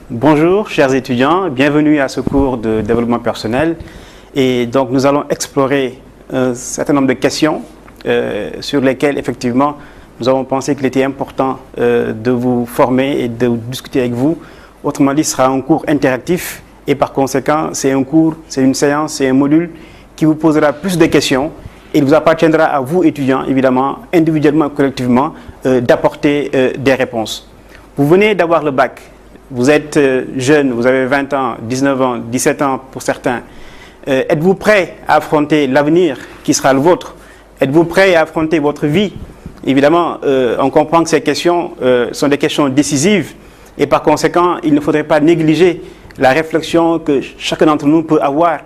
Bonjour chers étudiants, bienvenue à ce cours de développement personnel. Et donc nous allons explorer un certain nombre de questions sur lesquelles effectivement nous avons pensé qu'il était important de vous former et de discuter avec vous. Autrement dit, ce sera un cours interactif et par conséquent c'est un cours, c'est une séance, c'est un module qui vous posera plus de questions. Il vous appartiendra à vous étudiants, évidemment, individuellement et collectivement, d'apporter des réponses. Vous venez d'avoir le bac. Vous êtes jeune, vous avez 20 ans, 19 ans, 17 ans pour certains. Êtes-vous prêt à affronter l'avenir qui sera le vôtre? Êtes-vous prêt à affronter votre vie? Évidemment, on comprend que ces questions sont des questions décisives et par conséquent, il ne faudrait pas négliger la réflexion que chacun d'entre nous peut avoir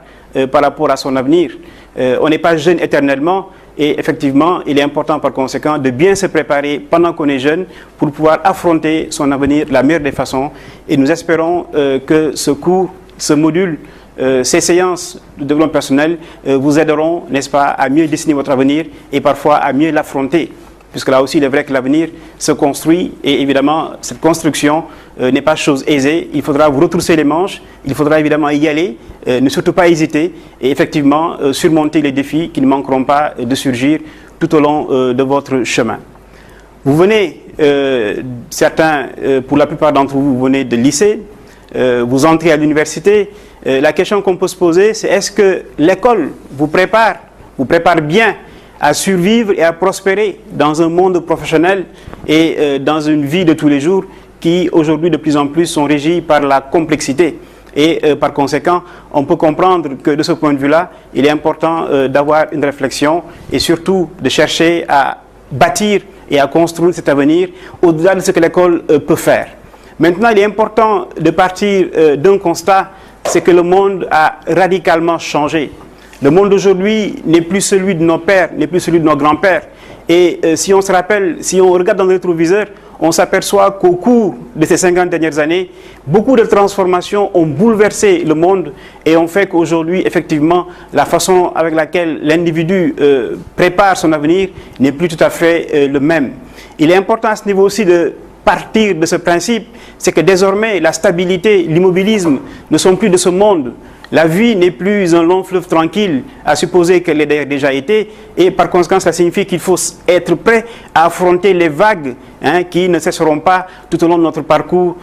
par rapport à son avenir. On n'est pas jeune éternellement. Et effectivement, il est important par conséquent de bien se préparer pendant qu'on est jeune pour pouvoir affronter son avenir de la meilleure des façons. Et nous espérons que ce cours, ce module, ces séances de développement personnel vous aideront, n'est-ce pas, à mieux dessiner votre avenir et parfois à mieux l'affronter. Puisque là aussi, il est vrai que l'avenir se construit et évidemment, cette construction n'est pas chose aisée. Il faudra vous retrousser les manches, il faudra évidemment y aller, ne surtout pas hésiter et effectivement surmonter les défis qui ne manqueront pas de surgir tout au long de votre chemin. Vous venez, certains, pour la plupart d'entre vous, vous venez de lycée, vous entrez à l'université. La question qu'on peut se poser, c'est est-ce que l'école vous prépare bien à survivre et à prospérer dans un monde professionnel et dans une vie de tous les jours qui aujourd'hui de plus en plus sont régies par la complexité. Et par conséquent, on peut comprendre que de ce point de vue-là, il est important d'avoir une réflexion et surtout de chercher à bâtir et à construire cet avenir au-delà de ce que l'école peut faire. Maintenant, il est important de partir d'un constat, c'est que le monde a radicalement changé. Le monde d'aujourd'hui n'est plus celui de nos pères, n'est plus celui de nos grands-pères. Et si on se rappelle, si on regarde dans le rétroviseur, on s'aperçoit qu'au cours de ces 50 dernières années, beaucoup de transformations ont bouleversé le monde et ont fait qu'aujourd'hui, effectivement, la façon avec laquelle l'individu prépare son avenir n'est plus tout à fait le même. Il est important à ce niveau aussi de partir de ce principe, c'est que désormais, la stabilité, l'immobilisme ne sont plus de ce monde. La vie n'est plus un long fleuve tranquille, à supposer qu'elle l'ait déjà été, et par conséquent, ça signifie qu'il faut être prêt à affronter les vagues qui ne cesseront pas tout au long de notre parcours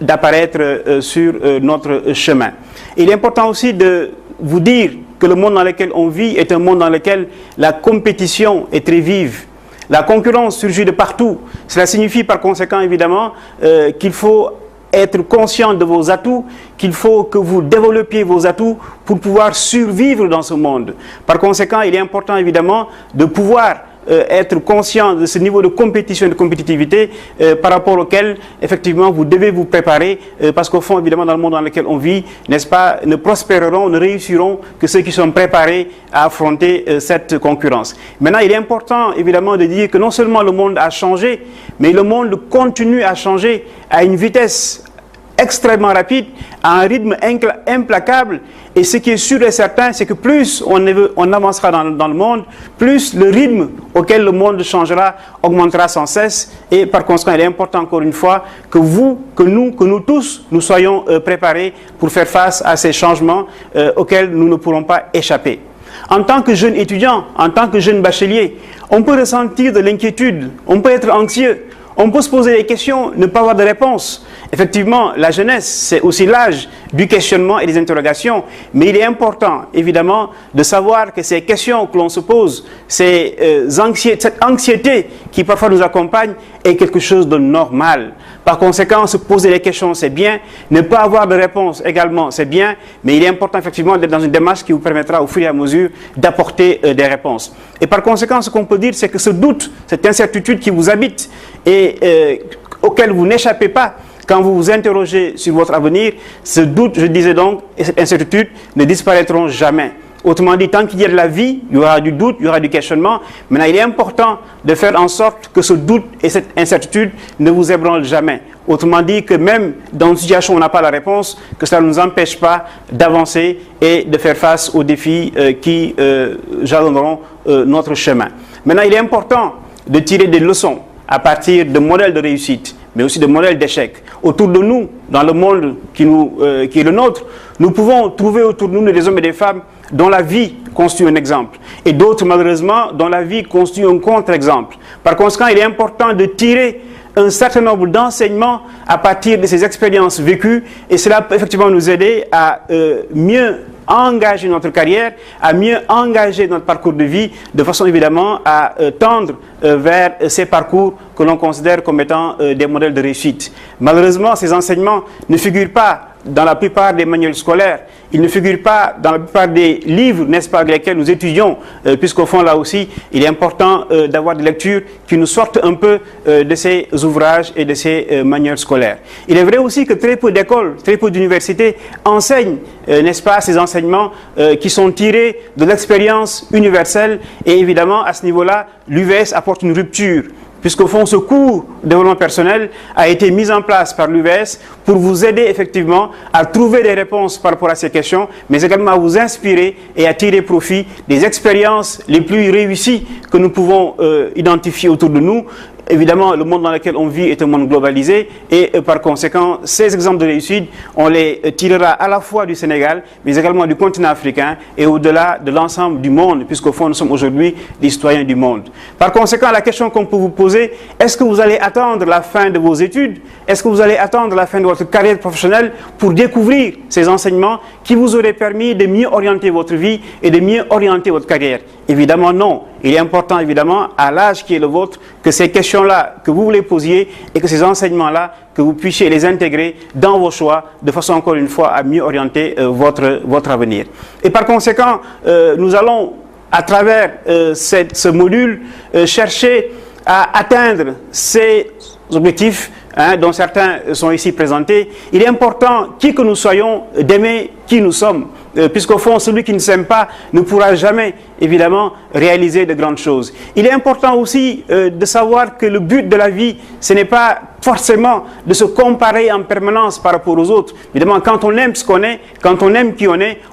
d'apparaître sur notre chemin. Il est important aussi de vous dire que le monde dans lequel on vit est un monde dans lequel la compétition est très vive. La concurrence surgit de partout. Cela signifie par conséquent, évidemment, qu'il faut être conscient de vos atouts, qu'il faut que vous développiez vos atouts pour pouvoir survivre dans ce monde. Par conséquent, il est important évidemment de pouvoir être conscient de ce niveau de compétition et de compétitivité par rapport auquel effectivement vous devez vous préparer parce qu'au fond évidemment dans le monde dans lequel on vit, n'est-ce pas, ne prospéreront, ne réussiront que ceux qui sont préparés à affronter cette concurrence. Maintenant, il est important évidemment de dire que non seulement le monde a changé, mais le monde continue à changer à une vitesse extrêmement rapide, à un rythme implacable. Et ce qui est sûr et certain, c'est que plus on avancera dans le monde, plus le rythme auquel le monde changera augmentera sans cesse. Et par conséquent, il est important encore une fois que vous, que nous tous, nous soyons préparés pour faire face à ces changements auxquels nous ne pourrons pas échapper. En tant que jeune étudiant, en tant que jeune bachelier, on peut ressentir de l'inquiétude, on peut être anxieux, on peut se poser des questions, ne pas avoir de réponse. Effectivement, la jeunesse, c'est aussi l'âge du questionnement et des interrogations. Mais il est important, évidemment, de savoir que ces questions que l'on se pose, cette anxiété qui parfois nous accompagne, est quelque chose de normal. Par conséquent, se poser des questions, c'est bien. Ne pas avoir de réponse également, c'est bien. Mais il est important, effectivement, d'être dans une démarche qui vous permettra, au fur et à mesure, d'apporter des réponses. Et par conséquent, ce qu'on peut dire, c'est que ce doute, cette incertitude qui vous habite et auquel vous n'échappez pas, quand vous vous interrogez sur votre avenir, ce doute, je disais donc, et cette incertitude ne disparaîtront jamais. Autrement dit, tant qu'il y a de la vie, il y aura du doute, il y aura du questionnement. Maintenant, il est important de faire en sorte que ce doute et cette incertitude ne vous ébranlent jamais. Autrement dit, que même dans une situation où on n'a pas la réponse, que cela ne nous empêche pas d'avancer et de faire face aux défis qui jalonneront notre chemin. Maintenant, il est important de tirer des leçons à partir de modèles de réussite. mais aussi de modèles d'échec. Autour de nous, dans le monde qui est le nôtre, nous pouvons trouver autour de nous des hommes et des femmes dont la vie constitue un exemple, et d'autres, malheureusement, dont la vie constitue un contre-exemple. Par conséquent, il est important de tirer un certain nombre d'enseignements à partir de ces expériences vécues, et cela peut effectivement nous aider à mieux engager notre carrière, à mieux engager notre parcours de vie, de façon évidemment à tendre vers ces parcours que l'on considère comme étant des modèles de réussite. Malheureusement, ces enseignements ne figurent pas dans la plupart des manuels scolaires, ils ne figurent pas dans la plupart des livres, n'est-ce pas, lesquels nous étudions, puisqu'au fond, là aussi, il est important d'avoir des lectures qui nous sortent un peu de ces ouvrages et de ces manuels scolaires. Il est vrai aussi que très peu d'écoles, très peu d'universités enseignent, n'est-ce pas, ces enseignements qui sont tirés de l'expérience universelle, et évidemment, à ce niveau-là, l'UVS apporte une rupture, puisqu'au fond, ce cours de développement personnel a été mis en place par l'UVS pour vous aider effectivement à trouver des réponses par rapport à ces questions, mais également à vous inspirer et à tirer profit des expériences les plus réussies que nous pouvons identifier autour de nous. Évidemment, le monde dans lequel on vit est un monde globalisé, et par conséquent, ces exemples de réussite, on les tirera à la fois du Sénégal, mais également du continent africain et au-delà de l'ensemble du monde, puisqu'au fond, nous sommes aujourd'hui des citoyens du monde. Par conséquent, la question qu'on peut vous poser, est-ce que vous allez attendre la fin de vos études? Est-ce que vous allez attendre la fin de votre carrière professionnelle pour découvrir ces enseignements qui vous auraient permis de mieux orienter votre vie et de mieux orienter votre carrière? Évidemment, non. Il est important, évidemment, à l'âge qui est le vôtre, que ces questions-là, que vous les posiez, et que ces enseignements-là, que vous puissiez les intégrer dans vos choix, de façon, encore une fois, à mieux orienter votre avenir. Et par conséquent, nous allons, à travers ce module, chercher à atteindre ces objectifs, dont certains sont ici présentés. Il est important, qui que nous soyons, d'aimer qui nous sommes, puisqu'au fond, celui qui ne s'aime pas ne pourra jamais, évidemment, réaliser de grandes choses. Il est important aussi de savoir que le but de la vie, ce n'est pas forcément de se comparer en permanence par rapport aux autres. Évidemment, quand on aime ce qu'on est, quand on aime qui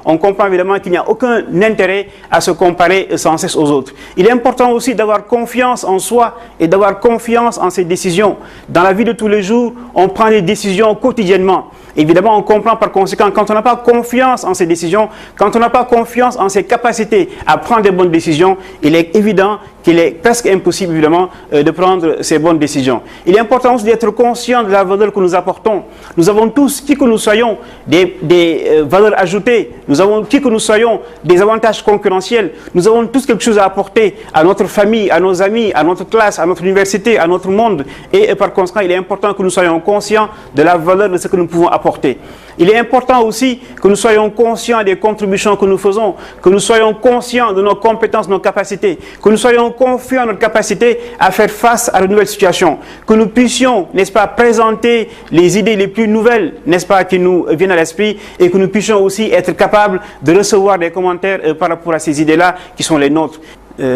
on comprend évidemment qu'il n'y a aucun intérêt à se comparer sans cesse aux autres. Il est important aussi d'avoir confiance en soi et d'avoir confiance en ses décisions. Dans la vie de tous les jours, on prend des décisions quotidiennement. Évidemment, on comprend par conséquent, quand on n'a pas confiance en ses décisions, quand on n'a pas confiance en ses capacités à prendre des bonnes décisions, il est évident qu'il est presque impossible, évidemment, de prendre ces bonnes décisions. Il est important aussi d'être conscient de la valeur que nous apportons. Nous avons tous, qui que nous soyons, des valeurs ajoutées. Nous avons, qui que nous soyons, des avantages concurrentiels. Nous avons tous quelque chose à apporter à notre famille, à nos amis, à notre classe, à notre université, à notre monde. Et par conséquent, il est important que nous soyons conscients de la valeur de ce que nous pouvons apporter. Il est important aussi que nous soyons conscients des contributions que nous faisons, que nous soyons conscients de nos compétences, de nos capacités, que nous soyons confiants en notre capacité à faire face à de nouvelles situations, que nous puissions, n'est-ce pas, présenter les idées les plus nouvelles, n'est-ce pas, qui nous viennent à l'esprit, et que nous puissions aussi être capables de recevoir des commentaires par rapport à ces idées-là qui sont les nôtres.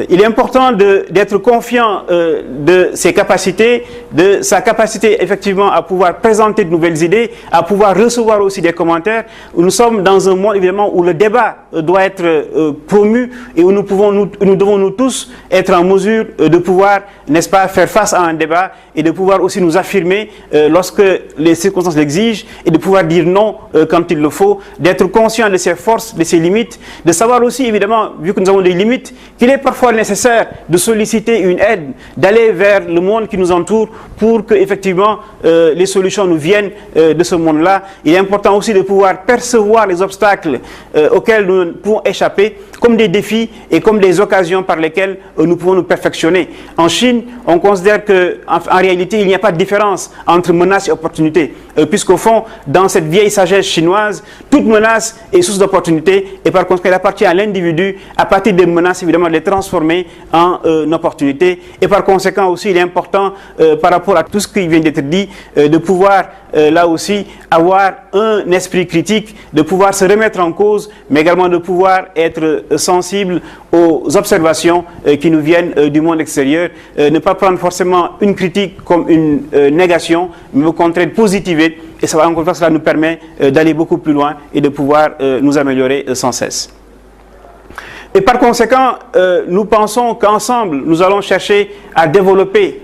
Il est important d'être confiant de ses capacités, de sa capacité effectivement à pouvoir présenter de nouvelles idées, à pouvoir recevoir aussi des commentaires. Nous sommes dans un monde évidemment où le débat doit être promu et où nous devons nous tous être en mesure de pouvoir, n'est-ce pas, faire face à un débat et de pouvoir aussi nous affirmer lorsque les circonstances l'exigent et de pouvoir dire non quand il le faut, d'être conscient de ses forces, de ses limites, de savoir aussi évidemment, vu que nous avons des limites, qu'il est parfois nécessaire de solliciter une aide, d'aller vers le monde qui nous entoure pour que effectivement les solutions nous viennent de ce monde-là. Il est important aussi de pouvoir percevoir les obstacles auxquels nous pouvons échapper comme des défis et comme des occasions par lesquelles nous pouvons nous perfectionner. En Chine, on considère qu'en réalité, il n'y a pas de différence entre menace et opportunité, puisqu'au fond, dans cette vieille sagesse chinoise, toute menace est source d'opportunité et par conséquent, il appartient à l'individu, à partir des menaces, évidemment, de les transformer en opportunité. Et par conséquent aussi, il est important, par rapport à tout ce qui vient d'être dit, de pouvoir, là aussi, avoir un esprit critique, de pouvoir se remettre en cause, mais également de pouvoir être sensible aux observations qui nous viennent du monde extérieur, ne pas prendre forcément une critique comme une négation, mais au contraire positiver, et ça va encore une fois, cela nous permet d'aller beaucoup plus loin et de pouvoir nous améliorer sans cesse. Et par conséquent, nous pensons qu'ensemble, nous allons chercher à développer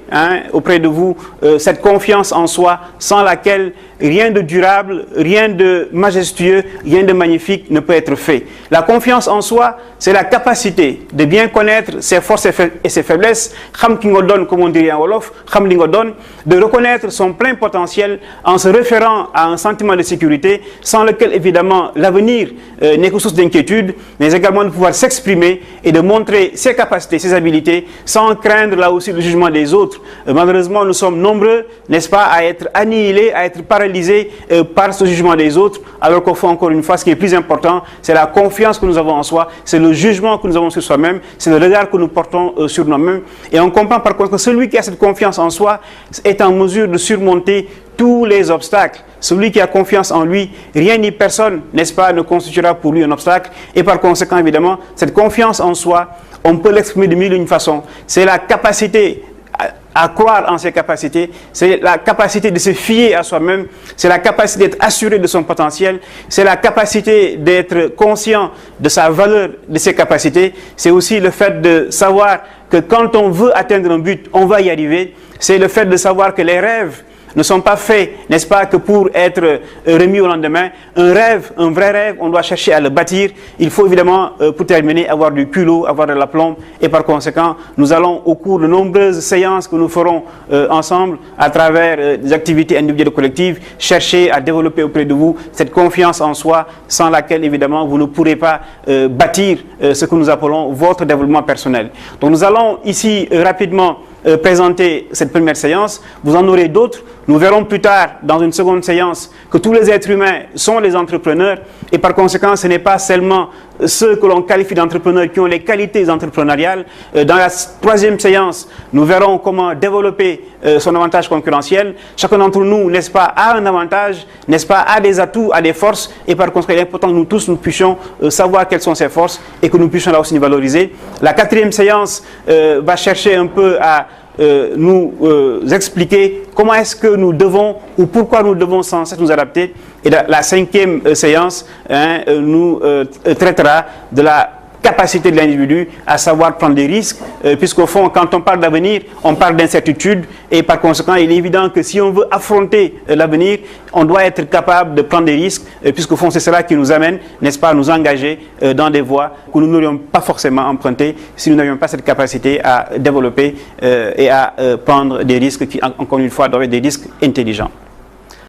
auprès de vous cette confiance en soi sans laquelle rien de durable, rien de majestueux, rien de magnifique ne peut être fait. La confiance en soi, c'est la capacité de bien connaître ses forces et ses faiblesses, comme on dirait en Wolof, de reconnaître son plein potentiel en se référant à un sentiment de sécurité sans lequel évidemment l'avenir n'est que source d'inquiétude, mais également de pouvoir s'exprimer et de montrer ses capacités, ses habiletés sans craindre là aussi le jugement des autres. Malheureusement, nous sommes nombreux, n'est-ce pas, à être annihilés, à être paralysés par ce jugement des autres, alors qu'au fond, encore une fois, ce qui est plus important, c'est la confiance que nous avons en soi, c'est le jugement que nous avons sur soi-même, c'est le regard que nous portons sur nous-mêmes. Et on comprend par contre que celui qui a cette confiance en soi est en mesure de surmonter tous les obstacles. Celui qui a confiance en lui, rien ni personne, n'est-ce pas, ne constituera pour lui un obstacle. Et par conséquent, évidemment, cette confiance en soi, on peut l'exprimer de mille et une façons. C'est la capacité à croire en ses capacités, c'est la capacité de se fier à soi-même, c'est la capacité d'être assuré de son potentiel, c'est la capacité d'être conscient de sa valeur, de ses capacités, c'est aussi le fait de savoir que quand on veut atteindre un but, on va y arriver, c'est le fait de savoir que les rêves ne sont pas faits, n'est-ce pas, que pour être remis au lendemain. Un rêve, un vrai rêve, on doit chercher à le bâtir. Il faut évidemment, pour terminer, avoir du culot, avoir de l'aplomb. Et par conséquent, nous allons, au cours de nombreuses séances que nous ferons ensemble, à travers des activités individuelles et collectives, chercher à développer auprès de vous cette confiance en soi, sans laquelle, évidemment, vous ne pourrez pas bâtir ce que nous appelons votre développement personnel. Donc nous allons ici rapidement présenter cette première séance. Vous en aurez d'autres. Nous verrons plus tard, dans une seconde séance, que tous les êtres humains sont des entrepreneurs et par conséquent, ce n'est pas seulement ceux que l'on qualifie d'entrepreneurs qui ont les qualités entrepreneuriales. Dans la troisième séance, nous verrons comment développer son avantage concurrentiel. Chacun d'entre nous, n'est-ce pas, a un avantage, n'est-ce pas, a des atouts, a des forces et par conséquent, il est important que nous tous, nous puissions savoir quelles sont ces forces et que nous puissions là aussi nous valoriser. La quatrième séance va chercher un peu à nous expliquer comment est-ce que nous devons ou pourquoi nous devons sans cesse nous adapter. Et la cinquième séance nous traitera de la capacité de l'individu à savoir prendre des risques, puisqu'au fond, quand on parle d'avenir, on parle d'incertitude, et par conséquent, il est évident que si on veut affronter l'avenir, on doit être capable de prendre des risques, puisqu'au fond, c'est cela qui nous amène, n'est-ce pas, à nous engager dans des voies que nous n'aurions pas forcément empruntées si nous n'avions pas cette capacité à développer et à prendre des risques qui, encore une fois, doivent être des risques intelligents.